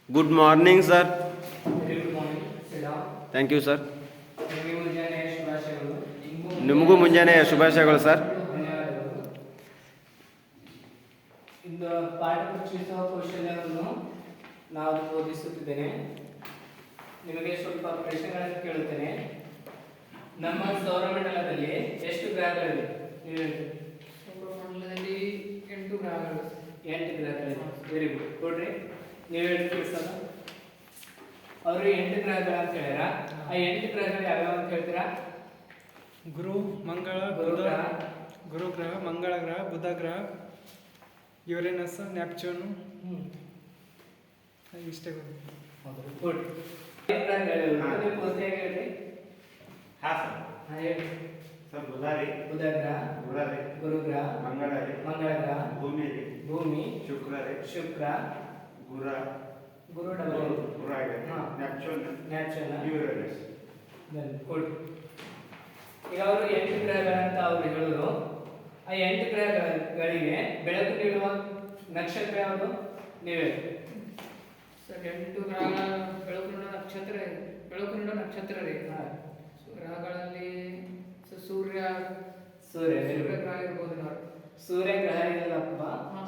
Good morning, sir. Very good morning. Sit down. Thank you, sir. ನಿಮಗೆ ಮುಂಜಾನೆ ಶುಭಾಶಯಗಳು. ನಿಮಗೂ ಮುಂಜಾನೆಯ ಶುಭಾಶಯಗಳು ಸರ್. ಧನ್ಯವಾದಗಳು. ಇಂದು ಪಾಠ ಪರಿಚಯಿಸುವ ಕೌಶಲ್ಯವನ್ನು ನಾವು ಬೋಧಿಸುತ್ತಿದ್ದೇನೆ. ನಿಮಗೆ ಸ್ವಲ್ಪ ಪ್ರಶ್ನೆಗಳನ್ನು ಕೇಳುತ್ತೇನೆ. ನಮ್ಮ ಸೌರಮಂಡಲದಲ್ಲಿ ಎಷ್ಟು ಗ್ರಹಗಳಿವೆ? ಸೌರಮಂಡಲದಲ್ಲಿ 8 ಗ್ರಹಗಳು. 8 ಗ್ರಹಗಳಿವೆ. Very good. ಕೊಡ್ರಿ, ನೀವು ಹೇಳ್ತೀವಿ ಸರ್. ಅವರು 8 ಗ್ರಹಗಳು ಅಂತ ಹೇಳ್ಯಾರ. ಆ 8 ಗ್ರಹಗಳು ಯಾವ್ಯಾವ ಅಂತ ಹೇಳ್ತೀರಾ? ಗುರು, ಮಂಗಳ, ಗುರು ಬುಧ, ಗ್ರಹ, ಗುರು ಗ್ರಹ, ಮಂಗಳ ಗ್ರಹ, ಬುಧ ಗ್ರಹ, ಯುರೇನಸ್, ನೆಪ್ಚೂನು, ಇಷ್ಟೇ ಗೊತ್ತು. ಗುಡ್. ಗ್ರಹಗಳು ನೀವು ಪೂರ್ತಿಯಾಗಿ ಹೇಳ್ರಿ. ಹಾಂ ಸರ್. ಹೇಳಿ. ಸರ್ ಬುಧ ರೀ, ಬುಧ ಗ್ರಹ, ಗುರು ಗ್ರಹ, ಮಂಗಳ ರೀ, ಮಂಗಳ ಗ್ರಹ, ಭೂಮಿ ರೀ, ಭೂಮಿ, ಶುಕ್ರ ರೀ, ಶುಕ್ರ, ಗುರ ಗುರು ಡಬಲ್ ಗುರ ಇದೆ, ಹಾ. Neptune, natural. ಯುರೇನಸ್. ಗುಡ್. ಈಗ ಅವರು 8 ಗ್ರಹಗಳಂತ ಅವರು ಹೇಳಿದ್ರು. ಆ 8 ಗ್ರಹಗಳಿಗೆ ಬೆಳಕು ನೀಡುವ ನಕ್ಷತ್ರ ಯಾವುದು? ನೀವೇ ಸರ್ 8 ಗ್ರಹಗಳ ಬೆಳಕು ನೀಡೋ ನಕ್ಷತ್ರ ರೀ. ಗ್ರಹಗಳಲ್ಲಿ ಸೂರ್ಯ ಸೂರ್ಯ. ಸೂರ್ಯ ಗ್ರಹ ಇರ್ಬೋದು ನಾವು. ಸೂರ್ಯ ಗ್ರಹ ಇಲ್ಲಪ್ಪ,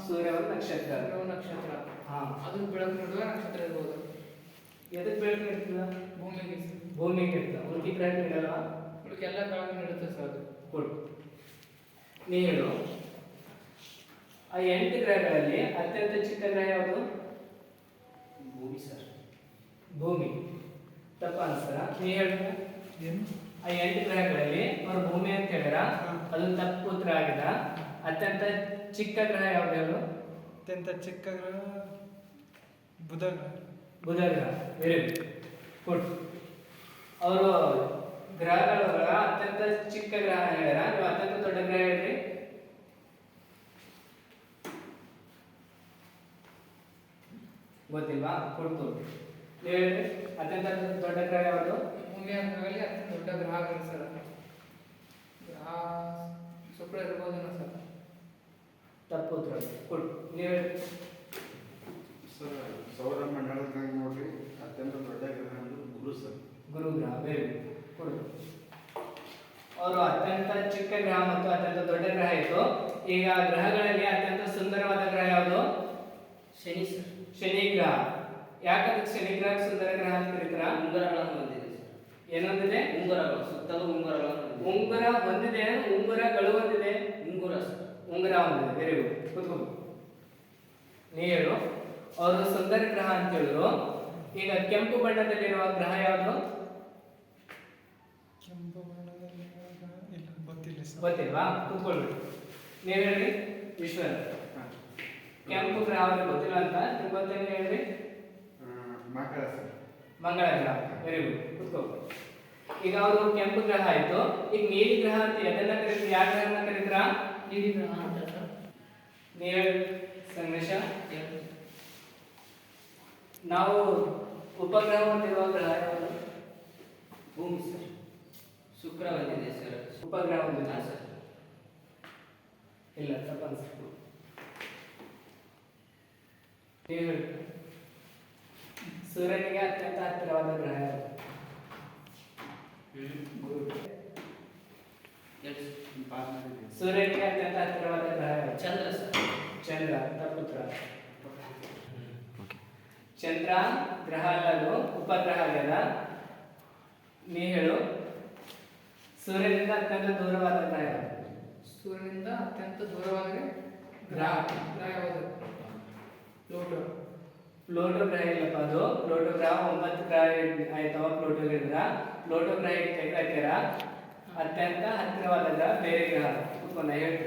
ಸೂರ್ಯ ಒಂದು ನಕ್ಷತ್ರ. ಸೂರ್ಯ ನಕ್ಷತ್ರ, ಹಾ. ಅದು ಬೆಳಕು ನೀಡುವ ನಕ್ಷತ್ರ ಇರ್ಬೋದು. ಎದಕ್ಕೆ ಬೆಳಕು ನೀಡ್ತದ? ಭೂಮಿಗೆ ಭೂಮಿಗೆ ಇರ್ತದ. ಉಳಿದ ಗ್ರಹ ನೀಡಲ್ವಾ? ಉಳಿಕೆ ಎಲ್ಲ ಗ್ರಹಗಳು ನೀಡುತ್ತೆ ಸರ್ ಅದು. ಗುಡ್. ನೀ ಹೇಳು. ಆ 8 ಗ್ರಹಗಳಲ್ಲಿ ಅತ್ಯಂತ ಚಿಕ್ಕ ಗ್ರಹ ಯಾವುದು? ಭೂಮಿ ಸರ್. ಭೂಮಿ. ತಪ್ಪ ಅನ್ಸ್ತಾರ? ನೀ ಹೇಳ. ಏನು? ಆ 8 ಗ್ರಹಗಳಲ್ಲಿ ಅವರು ಭೂಮಿ ಅಂತ ಹೇಳ್ಯಾರ. ಹಾ. ಅದು ತಪ್ಪು ಉತ್ತರ ಆಗಿದೆ. ಅತ್ಯಂತ ಚಿಕ್ಕ ಗ್ರಹ ಯಾವ್ದು ಹೇಳು? ಅತ್ಯಂತ ಚಿಕ್ಕ ಗ್ರಹ ಬುಧ ಗ್ರಹ. ಬುಧ ಗ್ರಹ. Very good. ಅವರು ಗ್ರಹಗಳ ಅತ್ಯಂತ ಚಿಕ್ಕ ಗ್ರಹ ಹೇಳ್ಯಾರ. ನೀವು ಅತ್ಯಂತ ದೊಡ್ಡ ಗ್ರಹ ಹೇಳ್ರಿ. ಗೊತ್ತಿಲ್ವಾ? ಕೊಡ್ತು. ನೀವು ಹೇಳ್ರಿ. ಅತ್ಯಂತ ದೊಡ್ಡ ಗ್ರಹ ಯಾವುದು? ಭೂಮಿಯ ಗ್ರಹಗಳಲ್ಲಿ ಅತ್ಯಂತ ದೊಡ್ಡ ಗ್ರಹಗಳು ಸರ್. ಗ್ರಹ ಶುಕ್ರ ಇರ್ಬೋದೇನೋ ಸರ್. ತಪ್ಪು ಉತ್ತರ. ಕೊಡ್. ನೀವು ಹೇಳ್ರಿ. ಸರ್ ಸೌರಮಂಡಲದಾಗ ನೋಡ್ರಿ ಅತ್ಯಂತ ದೊಡ್ಡ ಗ್ರಹ ಅಂದ್ರೆ ಗುರು ಸರ್. ಗುರು ಗ್ರಹ. Very good. ಕೊಡು. ಅವರು ಅತ್ಯಂತ ಚಿಕ್ಕ ಗ್ರಹ ಮತ್ತು ಅತ್ಯಂತ ದೊಡ್ಡ ಗ್ರಹ ಇತ್ತು. ಈಗ ಗ್ರಹಗಳಲ್ಲಿ ಅತ್ಯಂತ ಸುಂದರವಾದ ಗ್ರಹ ಯಾವುದು? ಶನಿ ಸರ್. ಶನಿ ಗ್ರಹ. ಯಾಕಂದ್ರೆ ಶನಿ ಗ್ರಹ ಸುಂದರ ಗ್ರಹ ಅಂತ ಕರೀತಾರ? ಉಂಗುರಗಳನ್ನು ಹೊಂದಿದೆ ಸರ್. ಏನೊಂದಿದೆ? ಉಂಗುರಗಳು, ಸುತ್ತಲೂ ಉಂಗುರಗಳನ್ನು ಹೊಂದಿದೆ. ಉಂಗುರ ಹೊಂದಿದೆ. ಉಂಗುರಗಳು ಹೊಂದಿದೆ. ಉಂಗುರ ಸರ್. ಉಂಗುರ ಹೊಂದಿದೆ. Very good. ಕೂತ್ಕೊಂಡು ನೀ ಹೇಳು. ಅವರು ಸುಂದರ ಗ್ರಹ ಅಂತ ಹೇಳಿದ್ರು. ಈಗ ಕೆಂಪು ಬಣ್ಣದಲ್ಲಿರುವ ಗ್ರಹ ಯಾವುದು? ಕೆಂಪು ಬಣ್ಣದಲ್ಲಿ ಗ್ರಹ ಇಲ್ಲ, ಗೊತ್ತಿಲ್ಲ ಸರ್. ಗೊತ್ತಿಲ್ವಾ? ಕೂತ್ಕೊಳ್ರಿ. ನೀವು ಹೇಳ್ರಿ. ವಿಶ್ವನ್. ಕೆಂಪು ಗ್ರಹ ಅವ್ರಿಗೆ ಗೊತ್ತಿಲ್ಲ ಅಂತ ನಿಮ್ಗೆ ಗೊತ್ತೇನು ಹೇಳ್ರಿ? ಮಕರ ಸರ್. ಮಂಗಳ ಗ್ರಹ. Very good. ಕೂತ್ಕೋ. ಈಗ ಅವರು ಕೆಂಪು ಗ್ರಹ ಆಯ್ತು. ಈಗ ನೀಲಿ ಗ್ರಹ ಅಂತ ಎದನ್ನ ಕರೀತೀವಿ? ಯಾವ ಗ್ರಹನ ಕರೀತೀರಾ? ನೀಲಿ ಗ್ರಹ ಅಂತ ಸರ್. ನೀವು ಹೇಳಿ ಸಂದೇಶ. ನಾವು ಉಪಗ್ರಹ ಹೊಂದಿರುವ ಗ್ರಹ ಯಾವುದು? ಭೂಮಿ ಸರ್. ಶುಕ್ರ ಹೊಂದಿದೆ ಸರ್. ಉಪಗ್ರಹ ಹೊಂದಿದೆ ಹಾಂ ಸರ್. ಇಲ್ಲ, ತಪ್ಪ ಅನ್ಸುತ್ತೆ. ನೀವು ಹೇಳಿ. ಸೂರ್ಯನಿಗೆ ಅತ್ಯಂತ ಹತ್ತಿರವಾದ ಗ್ರಹ ಯಾವುದು? ಗುರು. ಸೂರ್ಯನಿಗೆ ಅತ್ಯಂತ ಹತ್ತಿರವಾದ ಗ್ರಹ ಯಾವುದು? ಚಂದ್ರ ಸರ್. ಚಂದ್ರ. ತಪ್ಪುತ್ರ. ಚಂದ್ರ ಗ್ರಹ ಅಲ್ಲದು, ಉಪಗ್ರಹ ಆಗ್ಯದ. ನೀ ಹೇಳು. ಸೂರ್ಯನಿಂದ ಅತ್ಯಂತ ದೂರವಾದ ಗ್ರಹ ಯಾವುದು? ಸೂರ್ಯನಿಂದ ಅತ್ಯಂತ ದೂರವಾದರೆ ಗ್ರಹ ಗ್ರಹ ಯಾವುದು? ಪ್ಲೂಟೋ. ಪ್ಲೂಟೋ ಗ್ರಹ ಇಲ್ಲಪ್ಪ. ಅದು ಪ್ಲೂಟೋ ಗ್ರಹ 9 ಗ್ರಹ ಆಯ್ತವ. ಪ್ಲೂಟೋ ಗ್ರಹ. ಪ್ಲೂಟೋ ಗ್ರಹ ತೆಗೆದಾಕ್ಯಾರ. ಅತ್ಯಂತ ಹತ್ತಿರವಾದ ಗ್ರಹ ಬೇರೆ ಗ್ರಹ. ಕೂತ್ಕೊಂಡ ಹೇಳಿ.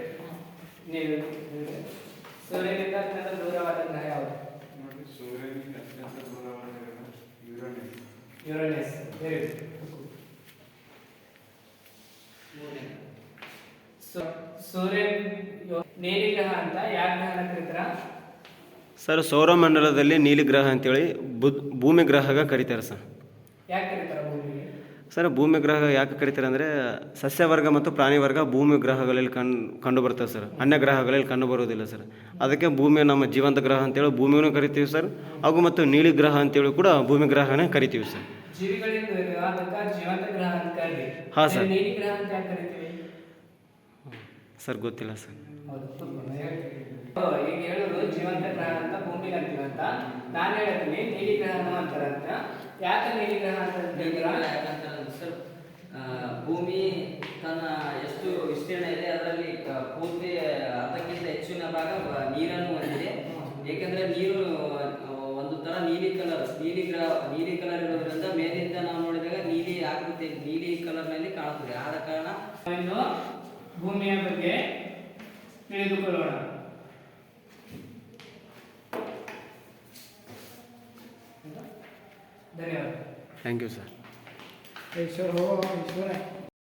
ನೀವು ಸೂರ್ಯನಿಂದ ಅತ್ಯಂತ ದೂರವಾದ ಗ್ರಹ ಯಾವುದು? ನೋಡಿ ಸೂರ್ಯನಿಗೆ ಅತ್ಯಂತ ದೂರವಾದ ಗ್ರಹ ಯುರೇನಸ್. ಯುರೇನಸ್. Very good. ಮೂರನೇ. ಸೂರ್ಯ ನೀಲಿ ಗ್ರಹ ಅಂತ ಯಾವ ಗ್ರಹನ ಕರೀತಾರ? ಸರ್ ಸೌರಮಂಡಲದಲ್ಲಿ ನೀಲಿ ಗ್ರಹ ಅಂತೇಳಿ ಭೂಮಿ ಗ್ರಹಗ ಕರೀತಾರೆ ಸರ್. ಯಾಕೆ ಕರೀತಾರ ಭೂಮಿಗೆ? ಸರ್ ಭೂಮಿ ಗ್ರಹ ಯಾಕೆ ಕರಿತಾರೆ ಅಂದರೆ ಸಸ್ಯವರ್ಗ ಮತ್ತು ಪ್ರಾಣಿ ವರ್ಗ ಭೂಮಿ ಗ್ರಹಗಳಲ್ಲಿ ಕಂಡು ಬರ್ತದೆ ಸರ್. ಅನ್ಯ ಗ್ರಹಗಳಲ್ಲಿ ಕಂಡು ಬರುವುದಿಲ್ಲ ಸರ್. ಅದಕ್ಕೆ ಭೂಮಿಯ ನಮ್ಮ ಜೀವಂತ ಗ್ರಹ ಅಂತೇಳಿ ಭೂಮಿಯನ್ನು ಕರಿತೀವಿ ಸರ್. ಹಾಗೂ ಮತ್ತು ನೀಲಿ ಗ್ರಹ ಅಂತೇಳಿ ಕೂಡ ಭೂಮಿ ಗ್ರಹನೇ ಕರಿತೀವಿ ಸರ್. ಜೀವಿಗಳಿಂದ ಅದಕ್ಕೆ ಜೀವಂತ ಗ್ರಹ ಅಂತ ಕರೀತೀವಿ. ಹಾ, ಸರ್. ನೀಲಿ ಗ್ರಹ ಅಂತ ಯಾಕೆ ಕರಿತೀವಿ? ಸರ್ ಗೊತ್ತಿಲ್ಲ ಸರ್. ಹೌದು, ಕೂತ್ಕೊಳ್ಳಿ, ಹೇಳ್ತೀನಿ. ಈಗ ಹೇಳೋದು ಜೀವಂತ ಗ್ರಹ ಅಂತ ಭೂಮಿಗೆ ಅಂತೀವಂತ. ನಾನು ಹೇಳ್ತೀನಿ ನೀಲಿ ಗ್ರಹನೂ ಅಂತಾರಂತ. ಯಾಕೆ ನೀಲಿ ಗ್ರಹ ಅಂತ ನೀಲಿ ಹೇಳ್ತೀರಾ? ಗ್ರಹ ಯಾಕಂತಂದ್ರೆ ಸರ್, ಭೂಮಿ ತನ್ನ ಎಷ್ಟು ವಿಸ್ತೀರ್ಣ ಇದೆ ಅದರಲ್ಲಿ ಪೂರ್ತಿ ಅರ್ಧಕ್ಕಿಂತ ಹೆಚ್ಚಿನ ಭಾಗ ನೀರನ್ನು ಹೊಂದಿದೆ. ಏಕೆಂದರೆ ನೀರು ಒಂದು ಥರ ನೀಲಿ ಕಲರ್ ಇರೋದ್ರಿಂದ ಮೇಲಿಂದ ನಾವು ನೋಡಿದಾಗ ನೀಲಿ ಆಕೃತಿ ನೀಲಿ ಕಲರ್ನಲ್ಲಿ ಕಾಣುತ್ತದೆ. ಆದ ಕಾರಣ ಇನ್ನು ಭೂಮಿಯ ಬಗ್ಗೆ ತಿಳಿದುಕೊಳ್ಳೋಣ. ಧನ್ಯವಾದ. Thank you sir. ಈಶ್ವರ